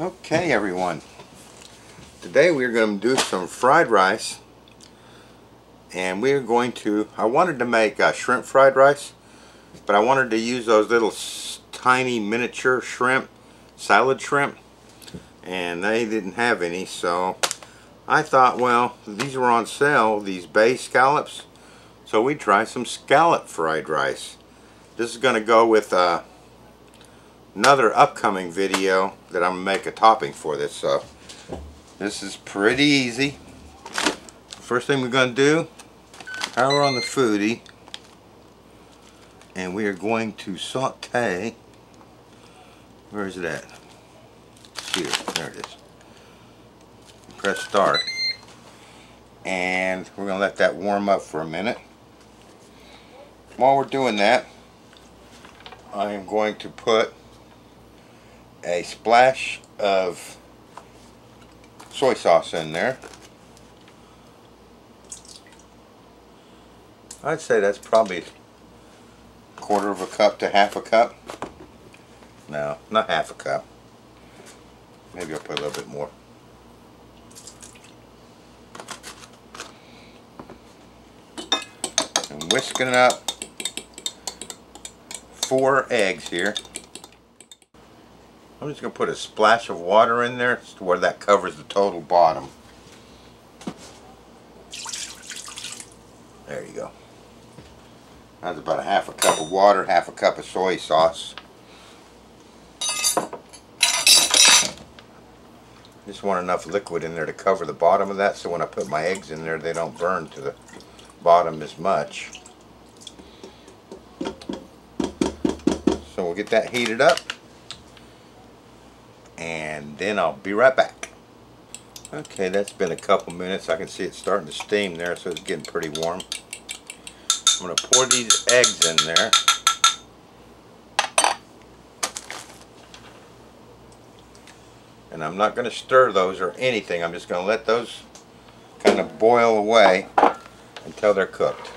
Okay everyone, today we're going to do some fried rice, and we're going to, I wanted to make shrimp fried rice, but I wanted to use those little tiny miniature shrimp, salad shrimp, and they didn't have any, so I thought, well, these were on sale, these bay scallops, so we'd try some scallop fried rice. This is going to go with another upcoming video that I'm going to make a topping for this, so this is pretty easy. First thing we're going to do, power on the foodie, and we are going to saute. Where is it at? Here, there it is. Press start, and we're going to let that warm up for a minute. While we're doing that, I am going to put a splash of soy sauce in there. I'd say that's probably a quarter of a cup to half a cup. No, not half a cup. Maybe I'll put a little bit more. I'm whisking up 4 eggs here. I'm just going to put a splash of water in there to where that covers the total bottom. There you go. That's about a half a cup of water, half a cup of soy sauce. Just want enough liquid in there to cover the bottom of that, so when I put my eggs in there they don't burn to the bottom as much. So we'll get that heated up, and then I'll be right back. Okay, that's been a couple minutes. I can see it starting to steam there, so it's getting pretty warm. I'm going to pour these eggs in there. And I'm not going to stir those or anything. I'm just going to let those kind of boil away until they're cooked.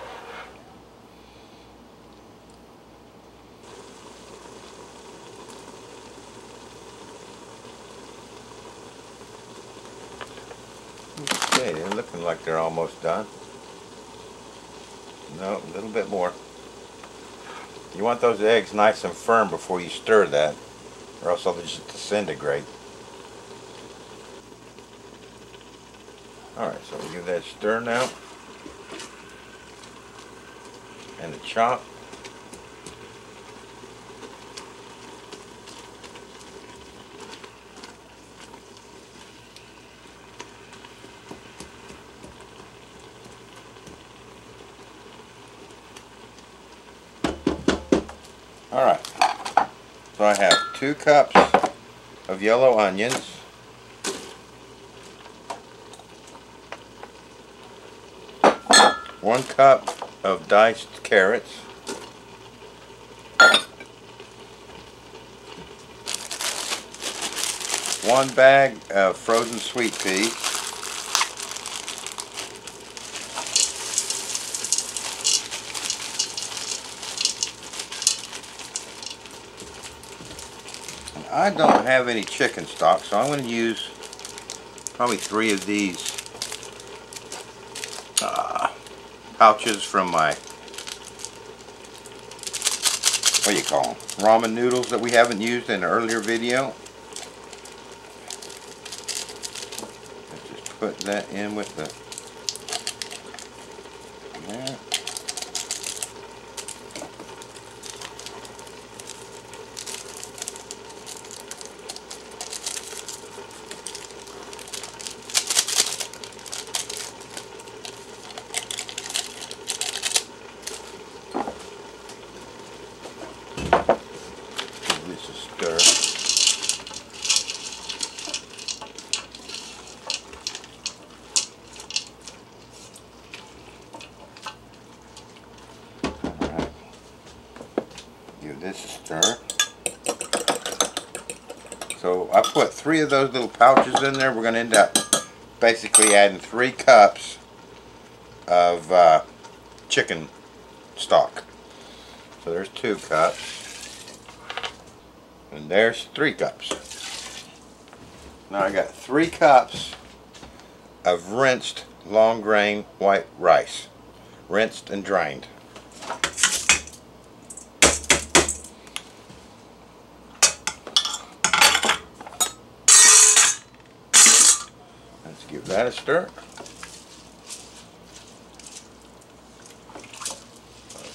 Okay, they're looking like they're almost done. No, a little bit more. You want those eggs nice and firm before you stir that, or else they'll just disintegrate. Alright, so we'll give that a stir now. And a chop. Alright, so I have 2 cups of yellow onions, 1 cup of diced carrots, 1 bag of frozen sweet peas, I don't have any chicken stock, so I'm going to use probably 3 of these pouches from my, what do you call them, ramen noodles that we haven't used in an earlier video. Let's just put that in with the, there. Give this a stir. So I put 3 of those little pouches in there. We're going to end up basically adding 3 cups of chicken stock. So there's 2 cups. And there's 3 cups. Now I got 3 cups of rinsed long grain white rice. Rinsed and drained. Let's give that a stir.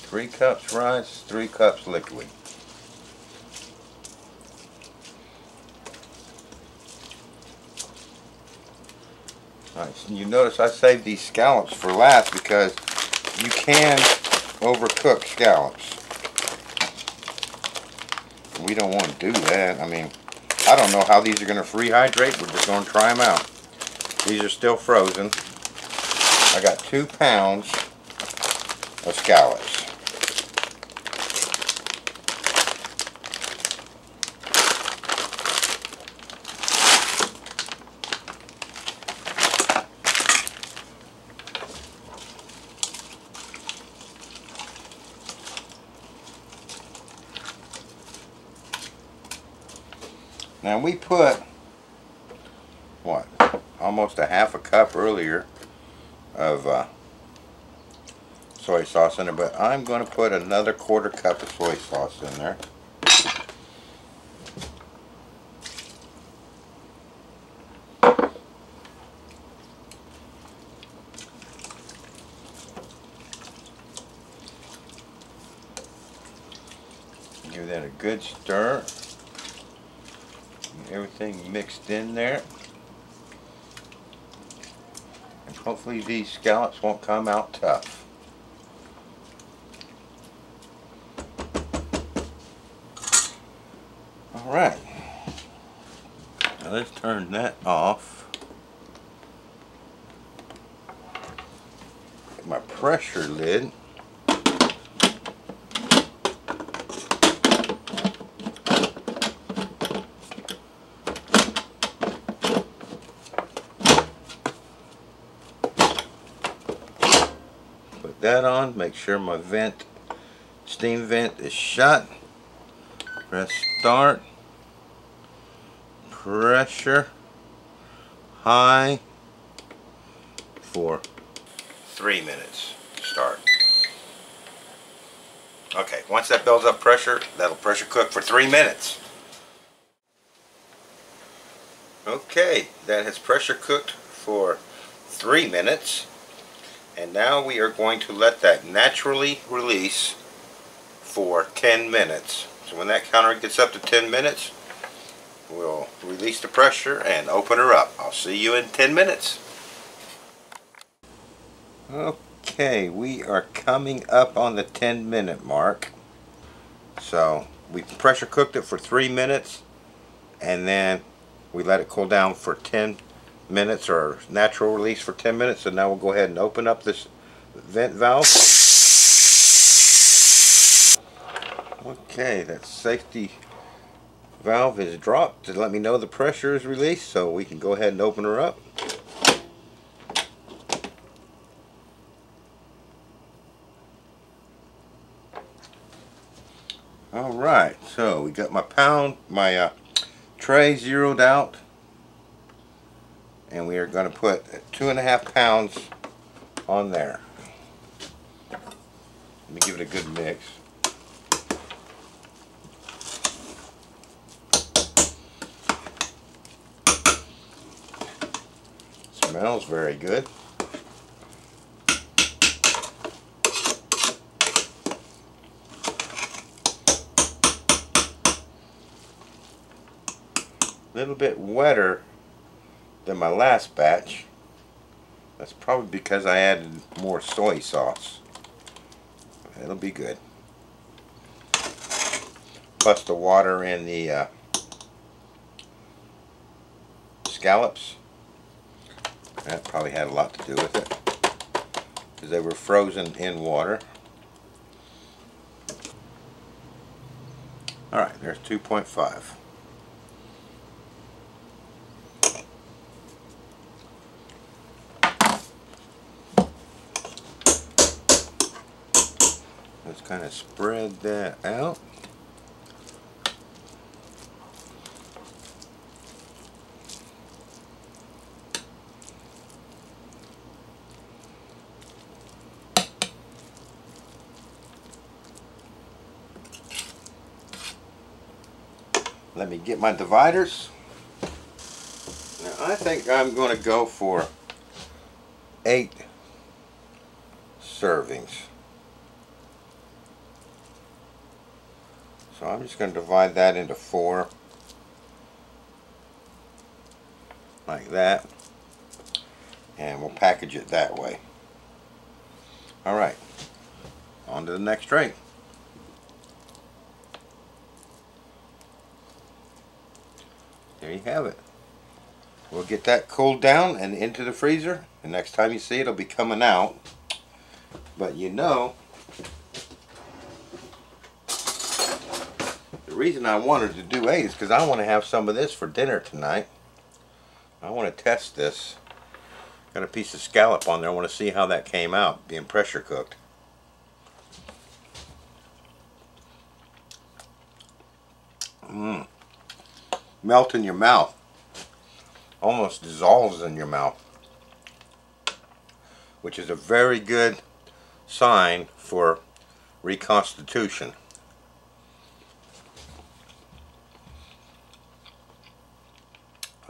3 cups rice, 3 cups liquid. Nice. You notice I saved these scallops for last because you can overcook scallops. We don't want to do that. I mean, I don't know how these are going to rehydrate. We're just going to try them out. These are still frozen. I got 2 pounds of scallops. Now we put, what, almost a half a cup earlier of soy sauce in it, but I'm going to put another 1/4 cup of soy sauce in there. Give that a good stir. Everything mixed in there, and hopefully these scallops won't come out tough. Alright, now let's turn that off. Get my pressure lid. That on, make sure my steam vent is shut. Press start. Pressure high for 3 minutes. Start. Okay, once that builds up pressure, that'll pressure cook for 3 minutes. Okay, that has pressure cooked for 3 minutes. And now we are going to let that naturally release for 10 minutes. So when that counter gets up to 10 minutes, we'll release the pressure and open her up. I'll see you in 10 minutes. Okay, we are coming up on the 10-minute mark. So we pressure cooked it for 3 minutes, and then we let it cool down for 10 minutes, or natural release for 10 minutes. So now we'll go ahead and open up this vent valve. Okay, that safety valve is dropped to let me know the pressure is released, so we can go ahead and open her up. Alright, so we got my tray zeroed out. And we are going to put 2.5 pounds on there. Let me give it a good mix. Smells very good. A little bit wetter than my last batch. That's probably because I added more soy sauce. It'll be good. Plus the water in the scallops. That probably had a lot to do with it, because they were frozen in water. Alright, there's 2.5. Let's kind of spread that out. let me get my dividers. Now I think I'm going to go for 8 servings. So I'm just going to divide that into 4, like that, and we'll package it that way. Alright, on to the next tray. There you have it. We'll get that cooled down and into the freezer. The next time you see it, it'll be coming out. But you know, the reason I wanted to do 8 is because I want to have some of this for dinner tonight. I want to test this. Got a piece of scallop on there. I want to see how that came out, being pressure cooked. Melt in your mouth. Almost dissolves in your mouth. Which is a very good sign for reconstitution.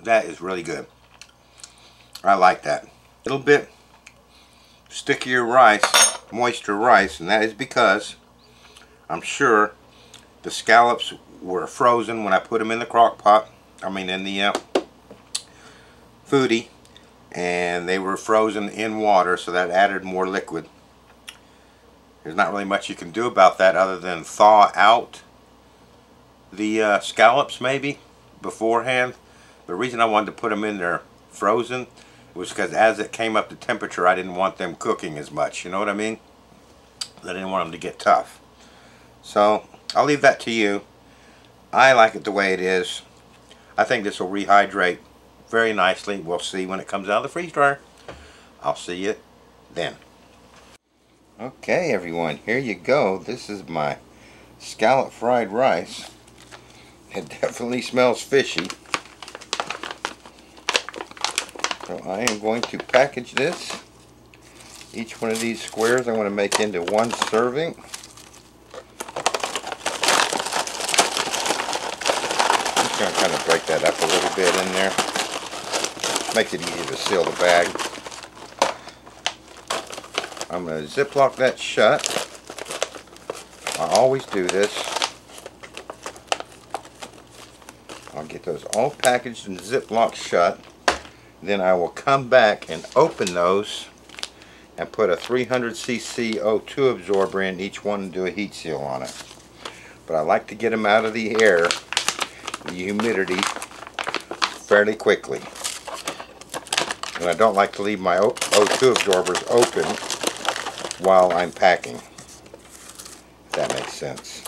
That is really good. I like that. A little bit stickier rice, moisture rice, and that is because I'm sure the scallops were frozen when I put them in the crock pot. I mean in the foodie, and they were frozen in water, so that added more liquid. There's not really much you can do about that other than thaw out the scallops maybe beforehand. The reason I wanted to put them in there frozen was because as it came up to temperature, I didn't want them cooking as much. You know what I mean? I didn't want them to get tough. So I'll leave that to you. I like it the way it is. I think this will rehydrate very nicely. We'll see when it comes out of the freeze dryer. I'll see you then. Okay everyone, here you go. This is my scallop fried rice. It definitely smells fishy. So I am going to package this. Each one of these squares I'm going to make into 1 serving. I'm just going to kind of break that up a little bit in there. Makes it easier to seal the bag. I'm going to Ziploc that shut. I always do this. I'll get those all packaged and Ziploc shut. Then I will come back and open those and put a 300cc O2 absorber in each one and do a heat seal on it. But I like to get them out of the air, the humidity, fairly quickly. And I don't like to leave my O2 absorbers open while I'm packing, if that makes sense.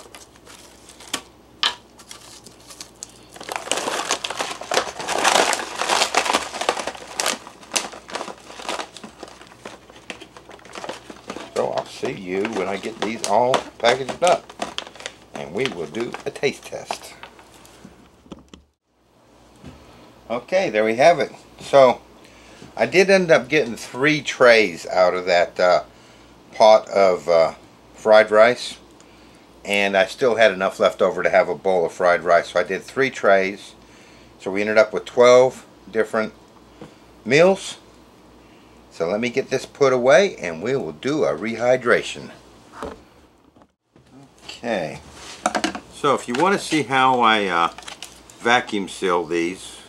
So I'll see you when I get these all packaged up, and we will do a taste test. Okay, there we have it. So I did end up getting 3 trays out of that pot of fried rice, and I still had enough left over to have a bowl of fried rice, so I did 3 trays. So we ended up with 12 different meals. So let me get this put away and we will do a rehydration. Okay, so if you want to see how I vacuum seal these,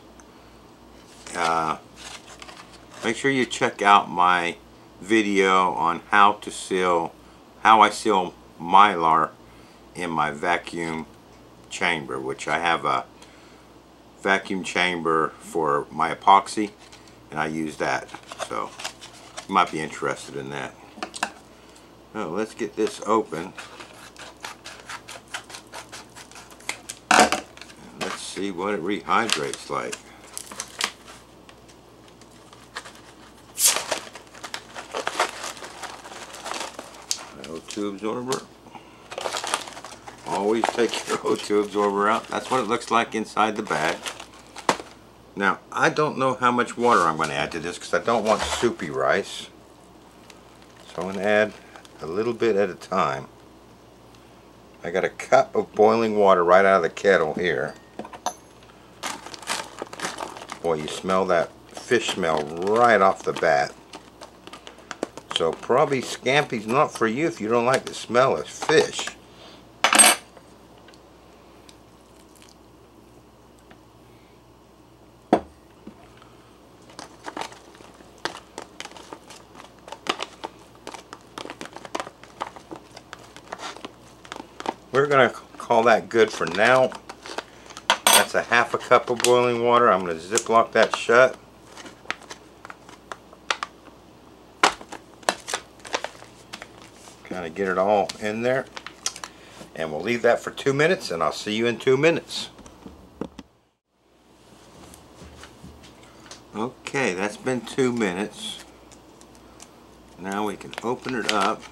make sure you check out my video on how I seal Mylar in my vacuum chamber, which I have a vacuum chamber for my epoxy and I use that, so you might be interested in that. So let's get this open. And let's see what it rehydrates like. O2 absorber. Always take your O2 absorber out. That's what it looks like inside the bag. Now, I don't know how much water I'm going to add to this because I don't want soupy rice. So I'm going to add a little bit at a time. I got a cup of boiling water right out of the kettle here. boy, you smell that fish smell right off the bat. So probably scampi's not for you if you don't like the smell of fish. We're going to call that good for now. That's a half a cup of boiling water. I'm going to ziplock that shut. Kind of get it all in there. And we'll leave that for 2 minutes, and I'll see you in 2 minutes. Okay, that's been 2 minutes. Now we can open it up.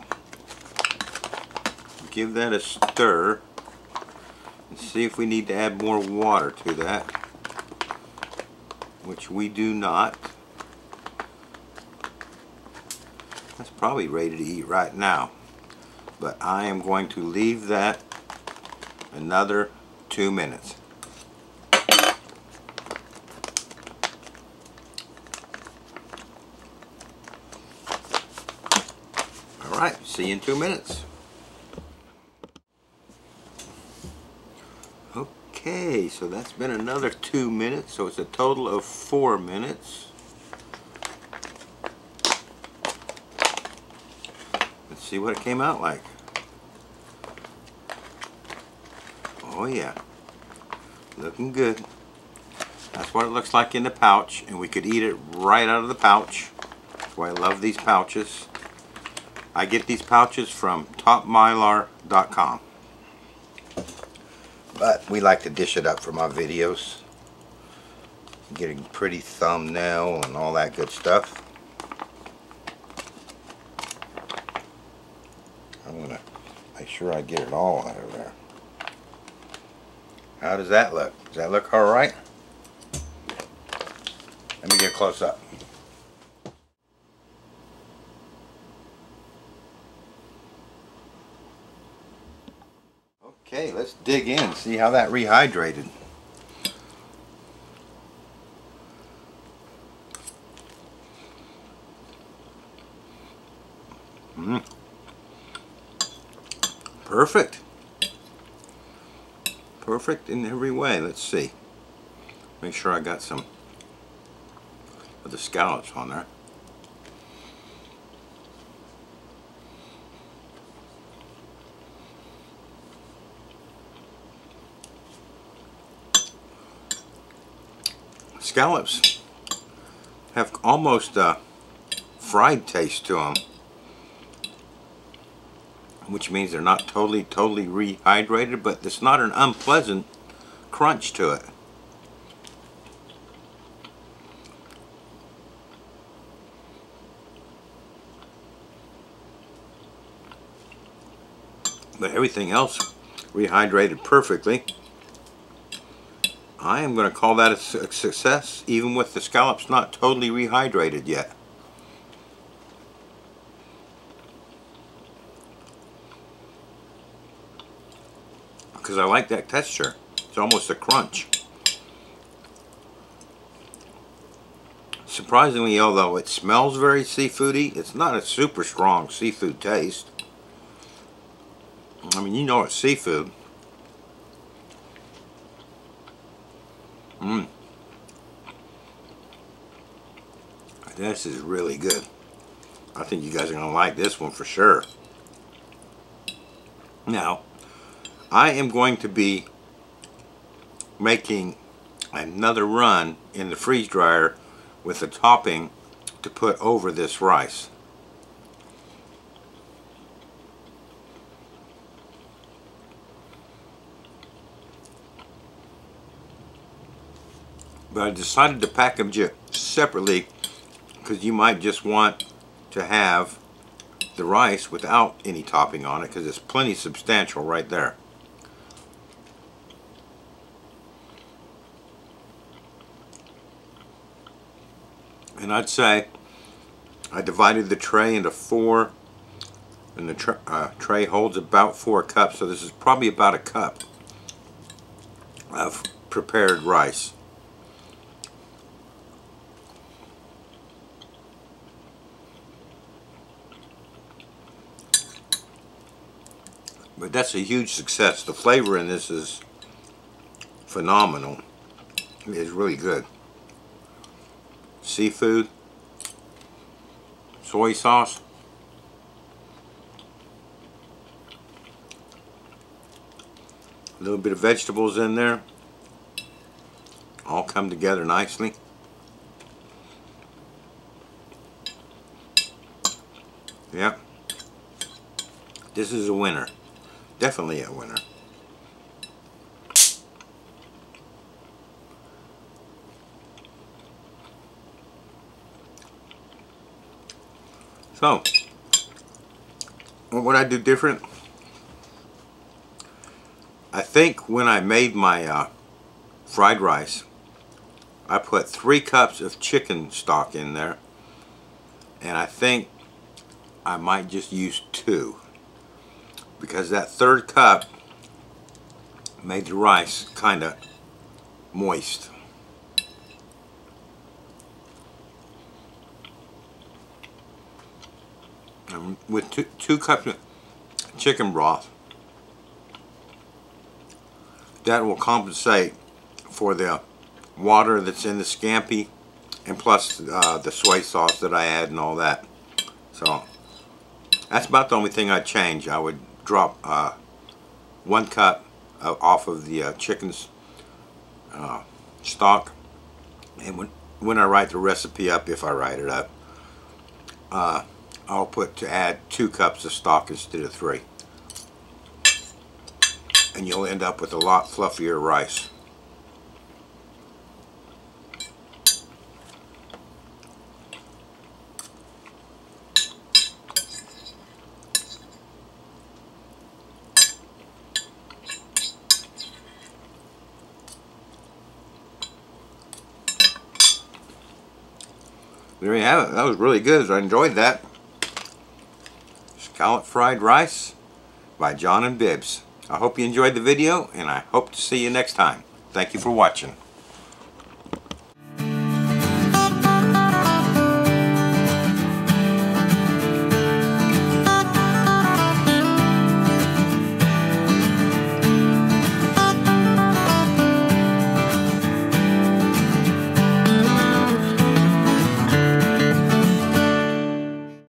Give that a stir and see if we need to add more water to that, which we do not. That's probably ready to eat right now, but I am going to leave that another 2 minutes. Alright, see you in 2 minutes. Okay, so that's been another 2 minutes, so it's a total of 4 minutes. Let's see what it came out like. Oh yeah, looking good. That's what it looks like in the pouch, and we could eat it right out of the pouch. That's why I love these pouches. I get these pouches from topmylar.com. But we like to dish it up for my videos. Getting pretty thumbnail and all that good stuff. I'm going to make sure I get it all out of there. How does that look? Does that look alright? Let me get close up. Okay, let's dig in and see how that rehydrated. Perfect. Perfect in every way. Let's see. Make sure I got some of the scallops on there. Scallops have almost a fried taste to them, which means they're not totally rehydrated, but it's not an unpleasant crunch to it. But everything else rehydrated perfectly. I am going to call that a success, even with the scallops not totally rehydrated yet. Because I like that texture. It's almost a crunch. Surprisingly, although it smells very seafoody, it's not a super strong seafood taste. I mean, you know it's seafood. This is really good. I think you guys are going to like this one for sure. Now, I am going to be making another run in the freeze dryer with a topping to put over this rice. But I decided to package it separately because you might just want to have the rice without any topping on it, because it's plenty substantial right there. And I'd say I divided the tray into 4, and the tray holds about 4 cups, so this is probably about a cup of prepared rice. But that's a huge success. The flavor in this is phenomenal. It is really good. Seafood, soy sauce, a little bit of vegetables in there, all come together nicely. Yeah, this is a winner. Definitely a winner. So, what would I do different? I think when I made my fried rice, I put 3 cups of chicken stock in there, and I think I might just use 2, because that 3rd cup made the rice kind of moist. And with two cups of chicken broth, that will compensate for the water that's in the scampi, and plus the soy sauce that I add and all that. So that's about the only thing I'd change. I would drop 1 cup off of the chicken's stock, and when I write the recipe up, if I write it up, I'll put to add 2 cups of stock instead of 3, and you'll end up with a lot fluffier rice. There you have it. That was really good. I enjoyed that. Scallop fried rice by John and Bibbs. I hope you enjoyed the video, and I hope to see you next time. Thank you for watching.